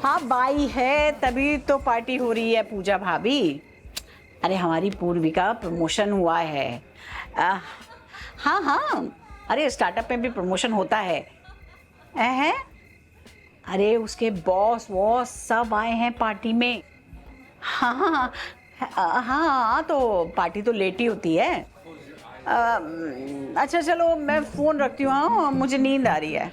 हाँ बाई है तभी तो पार्टी हो रही है पूजा भाभी। अरे हमारी पूर्वी का प्रमोशन हुआ है। हाँ हाँ, अरे स्टार्टअप में भी प्रमोशन होता है। अरे उसके बॉस वॉस सब आए हैं पार्टी में। हाँ हाँ हाँ हाँ, तो पार्टी तो लेट ही होती है। अच्छा चलो मैं फोन रखती हूँ, हाँ मुझे नींद आ रही है।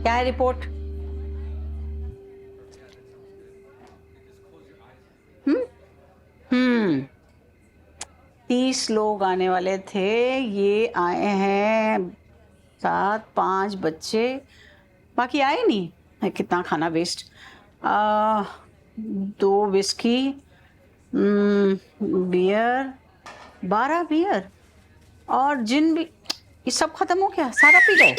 क्या है रिपोर्ट? हम्म 30 लोग आने वाले थे, ये आए हैं 5 बच्चे, बाकी आए नहीं। कितना खाना वेस्ट। 2 विस्की, बियर, 12 बियर और जिन भी, ये सब खत्म हो गया, सारा पी गए।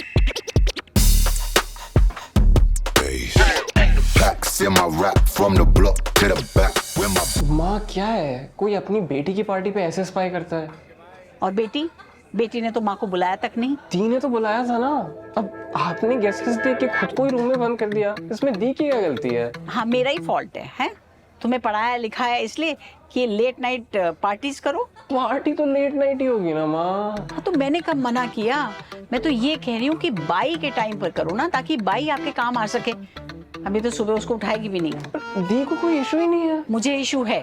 माँ क्या है, कोई अपनी बेटी की पार्टी पे ऐसे स्पाई करता है? और बेटी ने तो माँ को बुलाया तक नहीं। दी ने तो बुलाया था ना। अब आपने गेस्ट लिस्ट देख के खुद को ही रूम में बंद कर दिया, इसमें दी की क्या गलती है? हाँ मेरा ही फॉल्ट है? तुम्हें पढ़ाया लिखाया इसलिए कि लेट नाइट पार्टीज करो। पार्टी तो लेट नाइट ही होगी ना माँ। हाँ तो मैंने कब मना किया? मैं तो ये कह रही हूँ कि बाई के टाइम पर करो ना, ताकि बाई आपके काम आ सके। अभी तो सुबह उसको उठाएगी भी नहीं। दी को कोई इशू ही नहीं है। मुझे इशू है,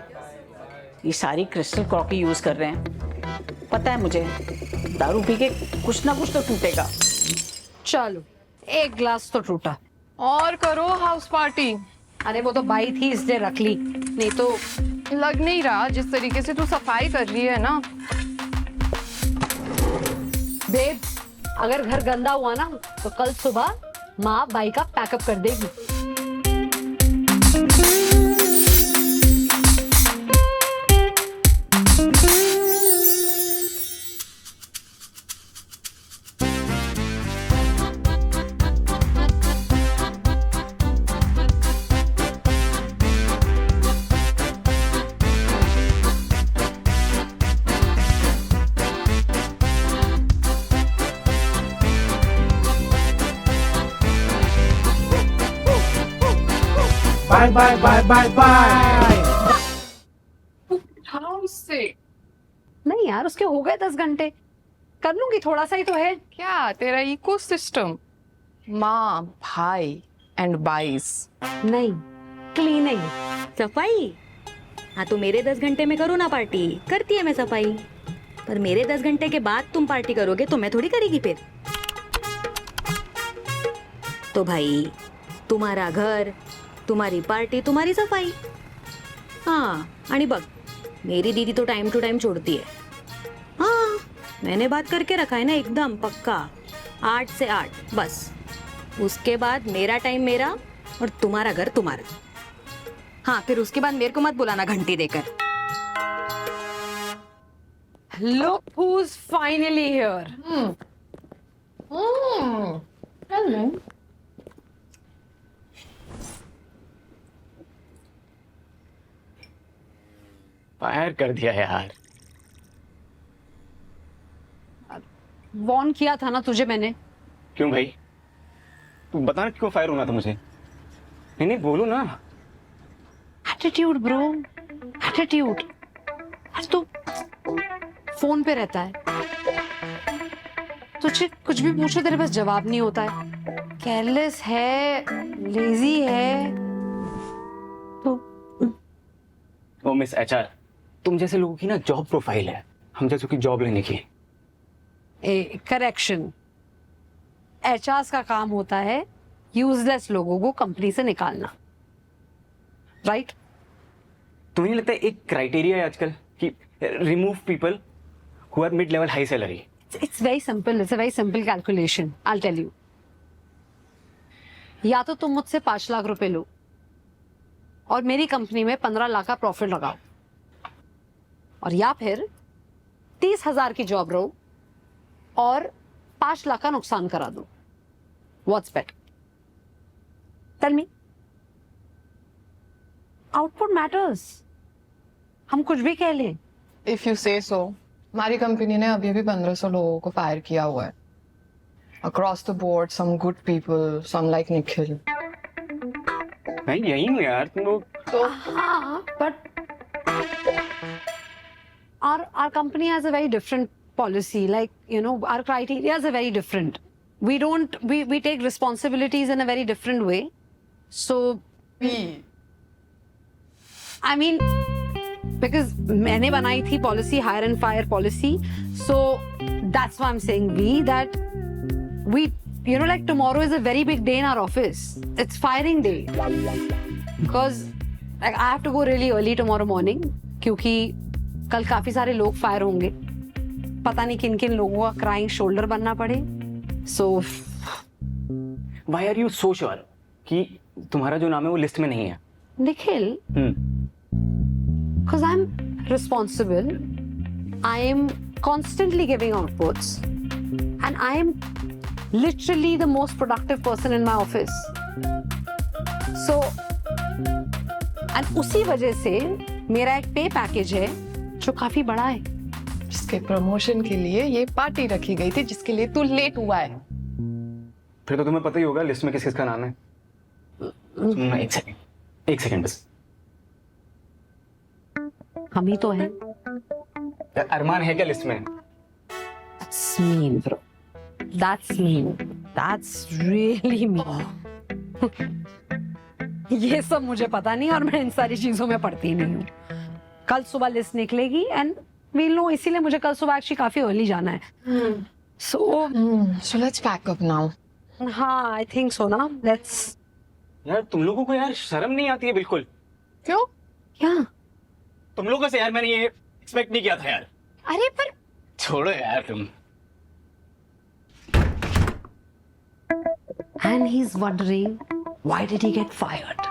ये सारी क्रिस्टल क्रॉकी यूज कर रहे हैं, पता है मुझे। दारू पी के कुछ ना कुछ तो टूटेगा। चलो एक ग्लास तो टूटा। और करो हाउस पार्टी। अरे वो तो बाई थी इसलिए रख ली, नहीं तो लग नहीं रहा जिस तरीके से तू सफाई कर रही है ना। बेब, अगर घर गंदा हुआ ना तो कल सुबह माँ बाई का पैकअप कर देगी। Bye bye bye bye bye. उससे नहीं यार, उसके हो गए 10 घंटे, कर लूंगी, थोड़ा सा ही तो है। क्या तेरा इकोसिस्टम? माँ भाई एंड बाइस। नहीं, क्लीनिंग। सफाई? हाँ तो मेरे 10 घंटे में करो ना पार्टी, करती है मैं सफाई। पर मेरे 10 घंटे के बाद तुम पार्टी करोगे तो मैं थोड़ी करेगी फिर। तो भाई तुम्हारा घर, तुम्हारी पार्टी, तुम्हारी सफाई। हाँ आणि बघ, मेरी दीदी तो टाइम टू टाइम छोड़ती है। हाँ मैंने बात करके रखा है ना एकदम पक्का, 8 से 8 बस। उसके बाद मेरा टाइम मेरा और तुम्हारा घर तुम्हारा। हाँ फिर उसके बाद मेरे को मत बुलाना घंटी देकर। Look who's finally here. Fire कर दिया यार। वॉर्न किया था ना तुझे मैंने। क्यों भाई, तू बता ना क्यों फायर होना था मुझे। नहीं नहीं बोलो ना। Attitude bro, attitude. अरे तू फोन पे रहता है, तुझे कुछ भी पूछो तेरे पास जवाब नहीं होता है, केयरलेस है, लेजी है। तो ओ मिस एचआर, तुम जैसे लोगों की ना जॉब प्रोफाइल है, हम जैसों की जॉब लेने की। करेक्शन, एचआर का काम होता है यूजलेस लोगों को कंपनी से निकालना, राइट? तुम्हें नहीं लगता है एक क्राइटेरिया है आजकल कि remove people who are mid level high salary? It's very simple. It's a very simple calculation. I'll tell you. या तो तुम मुझसे 5 लाख रुपए लो और मेरी कंपनी में 15 लाख का प्रॉफिट लगाओ, और या फिर 30,000 की जॉब लो और 5 लाख का नुकसान करा दो। What's better? Tell me. Output matters. हम कुछ भी कह लें। इफ यू से सो, हमारी कंपनी ने अभी भी 1500 लोगों को फायर किया हुआ है। Across the board, some good people, some like Nikhil. मैं यही हूँ यार, तुम लोग। हाँ, but our company has a very different policy. Like, you know, our criteria are very different. We take responsibilities in a very different way. So, I mean, because मैंने बनाई थी policy, hire and fire policy. So that's why I'm saying that we, you know, like tomorrow is a very big day in our office. It's firing day. Because like I have to go really early tomorrow morning. क्योंकि कल काफी सारे लोग fire होंगे। पता नहीं किन किन लोगों का क्राइंग शोल्डर बनना पड़े। So Why are you so sure कि तुम्हारा जो नाम है वो लिस्ट में नहीं है? Nikhil, because I'm responsible, I am constantly giving outputs, and I am literally the most productive person in my office. So, and उसी वजह से मेरा एक पे पैकेज है जो काफी बड़ा है। जिसके प्रमोशन के लिए ये पार्टी रखी गई थी, जिसके लिए तू लेट हुआ है। फिर तो तुम्हें पता ही होगा लिस्ट में किस किस का नाम है। सुनो, एक सेकंड बस। हम ही तो हैं। अरमान है क्या लिस्ट में? That's mean, bro. That's mean. That's really mean. ये सब मुझे पता नहीं और मैं इन सारी चीजों में पढ़ती नहीं हूँ। कल सुबह लिस्ट निकलेगी एंड we'll know, इसीलिए मुझे कल सुबह एक्चुअली काफी अर्ली जाना है। So let's pack up now. हाँ, आई थिंक सो ना। लेट्स। यार तुम लोगों को यार शर्म नहीं आती है बिल्कुल? क्यों? क्या? तुम लोगों से यार मैंने ये एक्सपेक्ट नहीं किया था यार। अरे पर छोड़ो यार तुम। and he's wondering why did he get fired?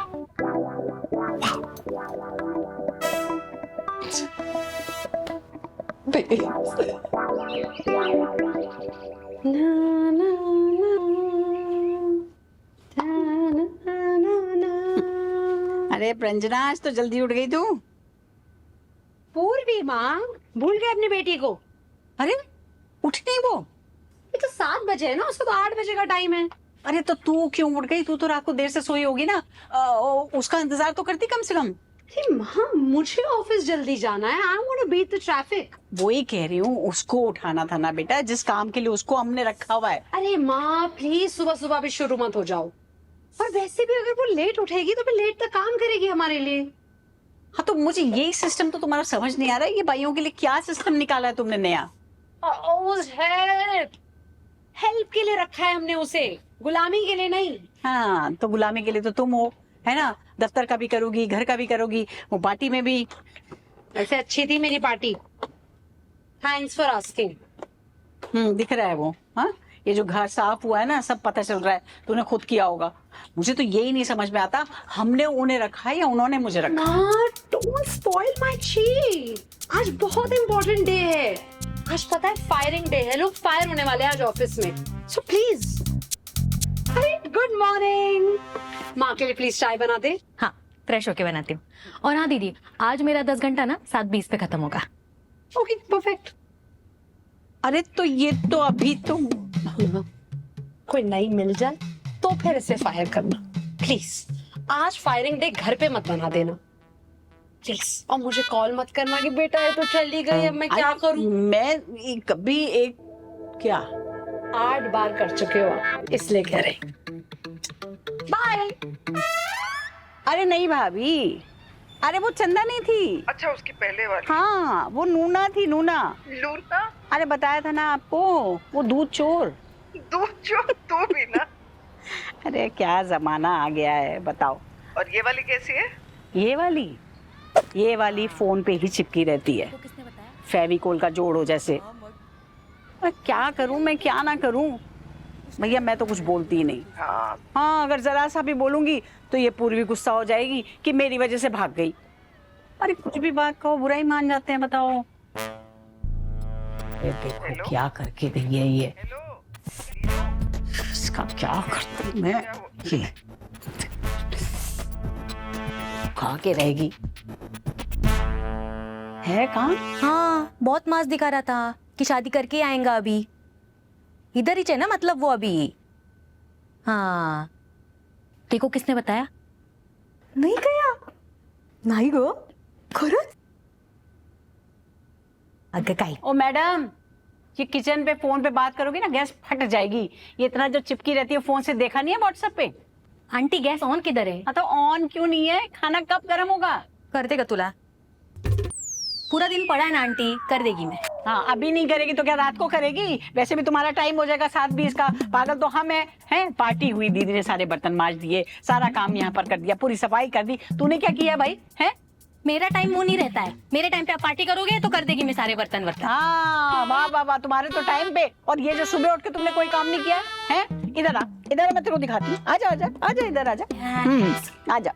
अरे प्रंजना, आज तो जल्दी उठ गई तू। पूर्वी माँ भूल गए अपनी बेटी को। अरे उठी नहीं वो? ये तो 7 बजे है ना, उसका तो 8 बजे का टाइम है। अरे तो तू क्यों उठ गई? तू तो रात को देर से सोई होगी ना। उसका इंतजार तो करती कम से कम। अरे माँ, मुझे ऑफिस जल्दी जाना है। I want to beat the traffic. वो ही कह रही हूँ, उसको उठाना था ना बेटा, जिस काम के लिए उसको हमने रखा हुआ है। अरे माँ प्लीज सुबह सुबह भी शुरू मत हो जाओ। और वैसे भी अगर वो लेट उठेगी तो फिर लेट तक काम करेगी हमारे लिए। हाँ तो मुझे यही सिस्टम तो तुम्हारा समझ नहीं आ रहा है। ये भाइयों के लिए क्या सिस्टम निकाला है तुमने नया? हेल्प के लिए रखा है हमने उसे, गुलामी के लिए नहीं। हाँ तो गुलामी के लिए तो तुम हो, है ना? दफ्तर का भी करोगी, घर का भी करोगी, वो पार्टी में भी। ऐसे अच्छी थी मेरी पार्टी। Thanks for asking. दिख रहा है वो। हाँ, ये जो घर साफ हुआ है ना, सब पता चल रहा है। तूने खुद किया होगा। मुझे तो यही नहीं समझ में आता, हमने उन्हें रखा है या उन्होंने मुझे रखा? Don't spoil my cheat. आज बहुत इंपॉर्टेंट डे है। आज पता है फायरिंग डे है, लोग फायर होने वाले हैं आज ऑफिस में। So please. अरे गुड मॉर्निंग। माँ के लिए प्लीज चाय बना दे। हाँ, फ्रेश होके बनाती हूँ। और हाँ दीदी, आज मेरा 10 घंटा ना 7:20 पे खत्म होगा। Okay perfect. अरे तो ये तो अभी तो कोई नई मिल जाए तो फिर इसे फायर करना प्लीज। आज फायरिंग डे घर पे मत बना देना प्लीज। और मुझे कॉल मत करना कि बेटा ये तो चली गई, अब मैं क्या करूं। मैं कभी एक क्या 8 बार कर चुके हो आप, इसलिए कह रहे। बाय। अरे नहीं भाभी, अरे वो चंदा नहीं थी। अच्छा, उसकी पहले वाली। हाँ वो नूना थी, नूना। लूना? अरे बताया था ना आपको, वो दूध चोर। दूध चोर तू भी ना। अरे क्या जमाना आ गया है, बताओ। और ये वाली कैसी है? ये वाली फोन पे ही चिपकी रहती है, फेविकोल का जोड़ो जैसे। मैं क्या करूं, मैं क्या ना करूं भैया, मैं तो कुछ बोलती ही नहीं। हाँ अगर जरा सा भी बोलूंगी तो ये पूर्वी गुस्सा हो जाएगी कि मेरी वजह से भाग गई। अरे कुछ भी बात कहो बुरा ही मान जाते हैं, बताओ। ये देखो क्या करके गई है ये। इसका क्या करती मैं, ये खा के रहेगी। है कहाँ? हाँ, बहुत मास दिखा रहा था कि शादी करके आएगा अभी। इधर ही है ना, मतलब वो अभी। हाँ, देखो किसने बताया? नाही गया, नाही गो, खरंच? अगं काय? ओ मैडम, ये किचन पे फोन पे बात करोगी ना गैस फट जाएगी। ये इतना जो चिपकी रहती है फोन से, देखा नहीं है व्हाट्सएप पे? आंटी गैस ऑन किधर है? हाँ तो ऑन क्यों नहीं है? खाना कब गर्म होगा? कर देगा तुला? पूरा दिन पड़ा है ना आंटी, कर देगी मैं। हाँ, अभी नहीं करेगी तो क्या रात को करेगी? वैसे भी तुम्हारा टाइम हो जाएगा 7:20 का। पागल तो हम हैं। पार्टी हुई, दीदी ने सारे बर्तन मांज दिए, सारा काम यहाँ पर कर दिया, पूरी सफाई कर दी। तूने क्या किया भाई? है मेरा टाइम वो नहीं रहता है। मेरे टाइम पे आप पार्टी करोगे तो कर देगी मैं सारे बर्तन वर्तन। हाँ, वाह वाह वाह, तुम्हारे तो टाइम पे। और ये जो सुबह उठ के तुमने कोई काम नहीं किया है? इधर आ, इधर मैं तेरे को दिखाती हूँ। आजा आजा आजा, इधर आजा। आजा।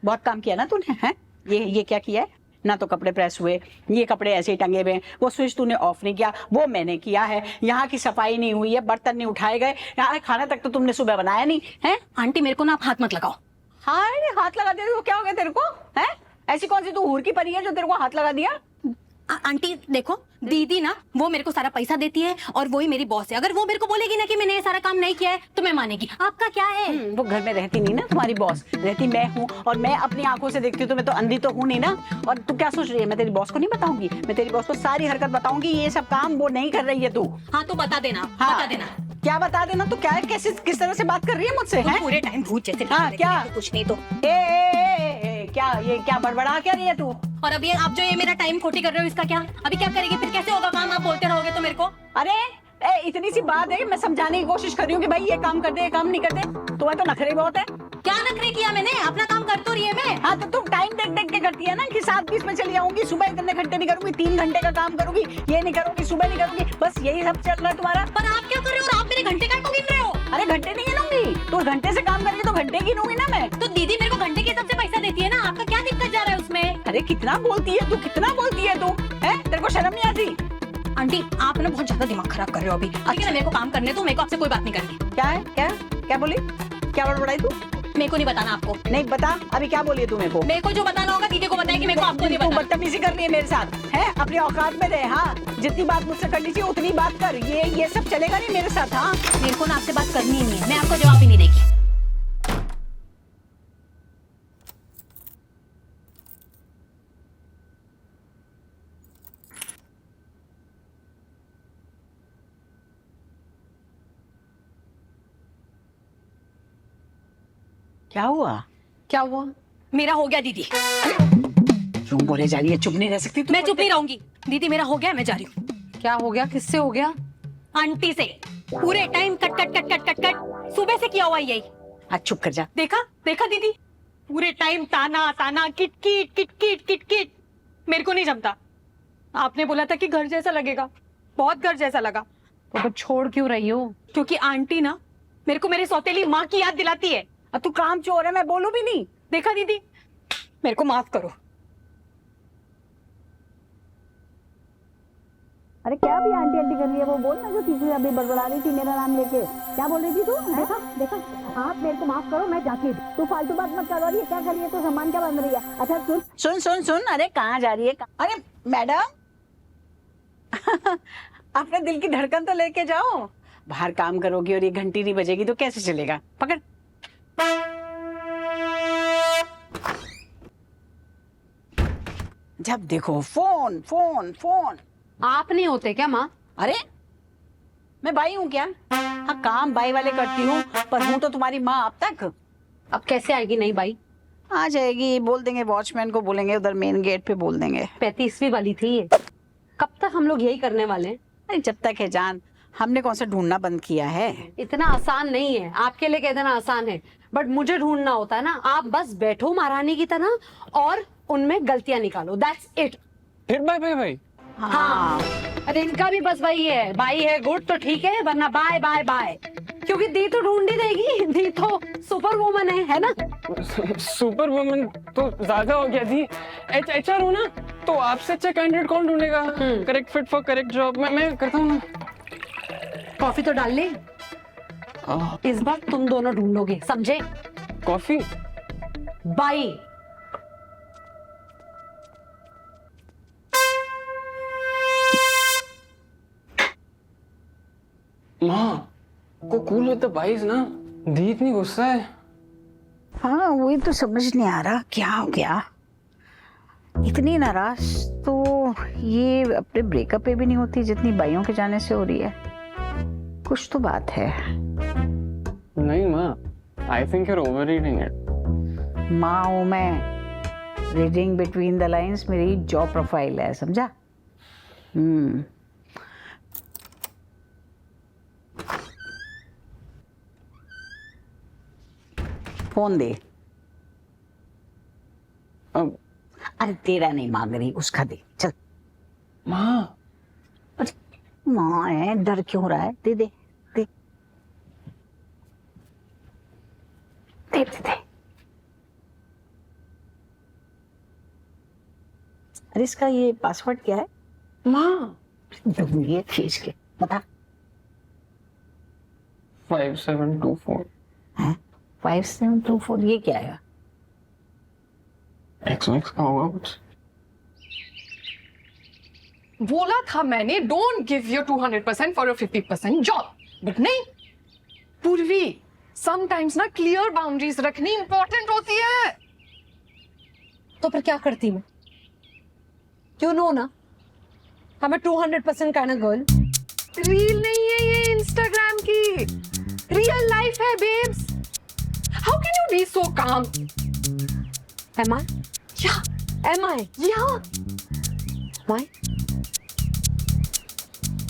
बहुत काम किया ना तूने, है? ये क्या किया है? ना तो कपड़े प्रेस हुए, ये कपड़े ऐसे ही टंगे हुए हैं, वो स्विच तूने ऑफ नहीं किया, वो मैंने किया है, यहाँ की सफाई नहीं हुई है, बर्तन नहीं उठाए गए, यहाँ खाना तक तो तुमने सुबह बनाया नहीं है। आंटी मेरे को ना आप हाथ मत लगाओ। हाय, हाथ लगा दिया तो क्या हो गया तेरे को? है ऐसी कौन सी तू हूर की परी है जो तेरे को हाथ लगा दिया? आंटी देखो, दीदी ना वो मेरे को सारा पैसा देती है और वही मेरी बॉस है। अगर वो मेरे को बोलेगी ना कि मैंने ये सारा काम नहीं किया है तो मैं मानेगी। आपका क्या है? वो घर में रहती नहीं ना, तुम्हारी बॉस रहती मैं हूँ, और मैं अपनी आंखों से देखती हूँ तो मैं तो अंधी तो हूँ नहीं ना। और तू क्या सोच रही है, मैं तेरी बॉस को नहीं बताऊंगी? मैं तेरी बॉस को सारी हरकत बताऊंगी, ये सब काम वो नहीं कर रही है तू। हाँ तो बता देना, हाँ, बता देना। क्या बता देना? तू क्या है, कैसे किस तरह से बात कर रही है मुझसे? तुम है पूरे टाइम भूत जैसे हाँ, क्या? कुछ नहीं तो। क्या ये क्या बड़बड़ा क्या रही है तू? और अभी आप जो ये मेरा टाइम खोटी कर रहे हो, इसका क्या? अभी क्या करेगी? फिर कैसे होगा काम? आप बोलते रहोगे तो मेरे को। अरे इतनी सी बात है, मैं समझाने की कोशिश कर रही हूँ कि भाई ये काम कर दे, ये काम नहीं करते। तुम्हें तो नखरे बहुत है। क्या नखरे किया मैंने? अपना काम कर तो रही है मैं। हाँ तो तुम टाइम देख देख के करती है ना कि 7:20 में चली जाऊंगी, सुबह इतने घंटे नहीं करूंगी, 3 घंटे का काम करूंगी, ये नहीं करूंगी, सुबह नहीं करूंगी, बस यही सब चल रहा है तुम्हारा। पर आप क्या कर रहे हो? और आप मेरे घंटे का गिन रहे हो? अरे घंटे नहीं गिनूंगी, तू घंटे से काम करेगी तो घंटे गिनूंगी ना मैं। तो दीदी मेरे को घंटे के हिसाब से पैसा देती है ना, आपका क्या दिक्कत जा रहा है उसमें? अरे कितना बोलती है तू, कितना बोलती है तू, है? तेरे को शर्म नहीं आती? आंटी आप ना बहुत ज्यादा दिमाग खराब कर रहे हो अभी। ठीक है ना, मेरे को काम करने तो, मेरे को आपसे कोई बात नहीं करनी। क्या है? क्या क्या बोली? क्या बड़बड़ाई तू? मेरे को नहीं बताना आपको। नहीं बता, अभी क्या बोली है तू मेरे को? मेरे को जो बताना होगा दीदी को बताएगी, मेरे को आपको नहीं तू बताना। बदतमीजी कर रही है मेरे साथ, है? अपनी औकात में रहे। हाँ, जितनी बात मुझसे करनी चाहिए उतनी बात कर। ये सब चलेगा नहीं मेरे साथ। हाँ, मेरे को ना आपसे बात करनी ही नहीं है, मैं आपको जवाब ही नहीं देगी। क्या हुआ? क्या हुआ? मेरा हो गया दीदी। क्यों बोले जा रही है? चुप नहीं रह सकती तू? मैं चुप नहीं रहूंगी। दीदी मेरा हो गया, मैं जा रही हूँ। क्या हो गया? किससे हो गया? आंटी से। पूरे time cut cut cut cut cut cut सुबह से किया हुआ यही। आज चुप कर जा। देखा देखा दीदी, पूरे टाइम ताना ताना, किटकिट किटकिट किटकिट। मेरे को नहीं जमता। आपने बोला था कि घर जैसा लगेगा, बहुत घर जैसा लगा। तो छोड़ क्यों रही हो? क्योंकि आंटी ना मेरे को मेरी सौतेली माँ की याद दिलाती है। अब तू काम चोर है, मैं बोलूं भी नहीं। देखा दीदी, मेरे को माफ करो। अरे क्या भी आंटी आंटी कर रही है? वो बोल ना जो पीछे अभी बड़बड़ा रही थी मेरा नाम लेके। क्या बोल रही थी तू? देखा देखा, आप मेरे को माफ करो, मैं जाती हूँ। तू फालतू बात मत करो। ये क्या कर रही है? तू सामान क्या बन रही है? अच्छा सुन सुन सुन सुन, अरे कहाँ जा रही है? अरे मैडम अपने दिल की धड़कन तो लेके जाओ। बाहर काम करोगी और ये घंटी नहीं बजेगी तो कैसे चलेगा? पकड़। जब देखो फोन फोन फोन। आप नहीं होते क्या माँ? अरे मैं बाई हूँ क्या? हाँ, काम बाई वाले करती हूँ, पर हूँ तो तुम्हारी माँ अब तक। अब कैसे आएगी नई बाई? आ जाएगी, बोल देंगे वॉचमैन को, बोलेंगे उधर मेन गेट पे बोल देंगे। 35वीं वाली थी ये। कब तक हम लोग यही करने वाले हैं? अरे जब तक है जान, हमने कौन सा ढूंढना बंद किया है? इतना आसान नहीं है। आपके लिए कहना आसान है, बट मुझे ढूंढना होता है ना। आप बस बैठो महारानी की तरह और उनमें गलतियां निकालो, दैट्स इट। फिर बाय बाय बाय। हाँ, अरे इनका भी बस वही है, बाई है गुड तो ठीक है, वरना बाय बाय बाय। क्योंकि दी तो ढूंढ ही देगी, दी तो सुपर वुमन है ना? सुपर वुमन तो ज्यादा हो गया थी। HR हो ना, तो आपसे अच्छा कैंडिडेट कौन ढूंढेगा? Correct fit for correct job. मैं करता हूँ ना। कॉफी तो डाल ले। इस बार तुम दोनों ढूंढोगे, समझे? कॉफी? बाई। माँ को कूल विद द बाइज ना, दी इतनी गुस्सा है। हाँ वही तो समझ नहीं आ रहा क्या हो गया, इतनी नाराज तो ये अपने ब्रेकअप पे भी नहीं होती जितनी बाइयों के जाने से हो रही है। कुछ तो बात है। नहीं माँ, I think you're overreading it. माँ हूँ मैं, रीडिंग बिटवीन द लाइंस मेरी जॉब प्रोफाइल है, समझा? फोन दे। अब अरे तेरा नहीं मांग रही, उसका दे, चल। माँ अरे माँ है, डर क्यों रहा है? दे दे दे दे दे, दे। अरे इसका ये पासवर्ड क्या है? माँ दूंगी खींच के, बता। 5724 है 5724, ये क्या है? XOX का होगा कुछ। बोला था मैंने, don't give your 200% for a 50% job, but नहीं। पूर्वी, समटाइम्स ना क्लियर बाउंड्रीज रखनी इंपॉर्टेंट होती है। तो फिर क्या करती मैं? यू नो ना, I'm a 200% kind of girl. Reel नहीं है ये इंस्टाग्राम की, रियल लाइफ है babes. How can you be so calm? Am I? या Am I? या Why?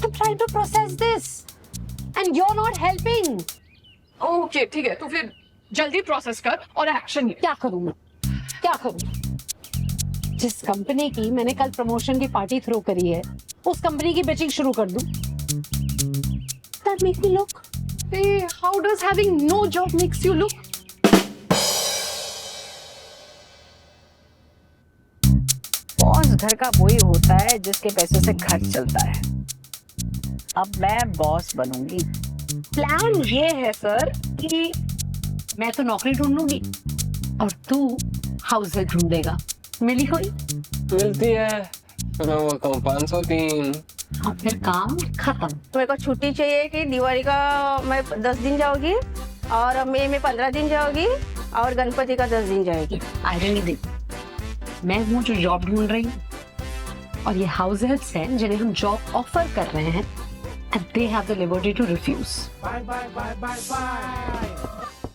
I'm trying to process this, and you're not helping. Okay ठीक है, तो फिर जल्दी प्रोसेस कर और एक्शन ले। क्या करूं मैं? क्या करूं? जिस कंपनी की मैंने कल प्रमोशन की पार्टी थ्रो करी है, उस कंपनी की बिचिंग शुरू कर दूं? That makes me look. Hey, how does having no job makes you look? Boss घर का वही होता है जिसके पैसे से घर चलता है। अब मैं बॉस बनूंगी। प्लान ये है सर कि मैं तो नौकरी ढूंढूंगी और तू हाउस हेल्प ढूंढेगा। मिली कोई? मिलती है तो वो कम 503। और फिर काम खत्म। मेरे को छुट्टी चाहिए कि दिवाली का मैं 10 दिन जाऊंगी और मई में 15 दिन जाऊंगी और गणपति का 10 दिन जाएगी। आइडेंटी दे। मैं हूँ जो जॉब ढूंढ रही हूँ और ये हाउस हेल्प्स हैं जिन्हें हम जॉब ऑफर कर रहे हैं, and they have the liberty to refuse. Bye bye bye bye bye.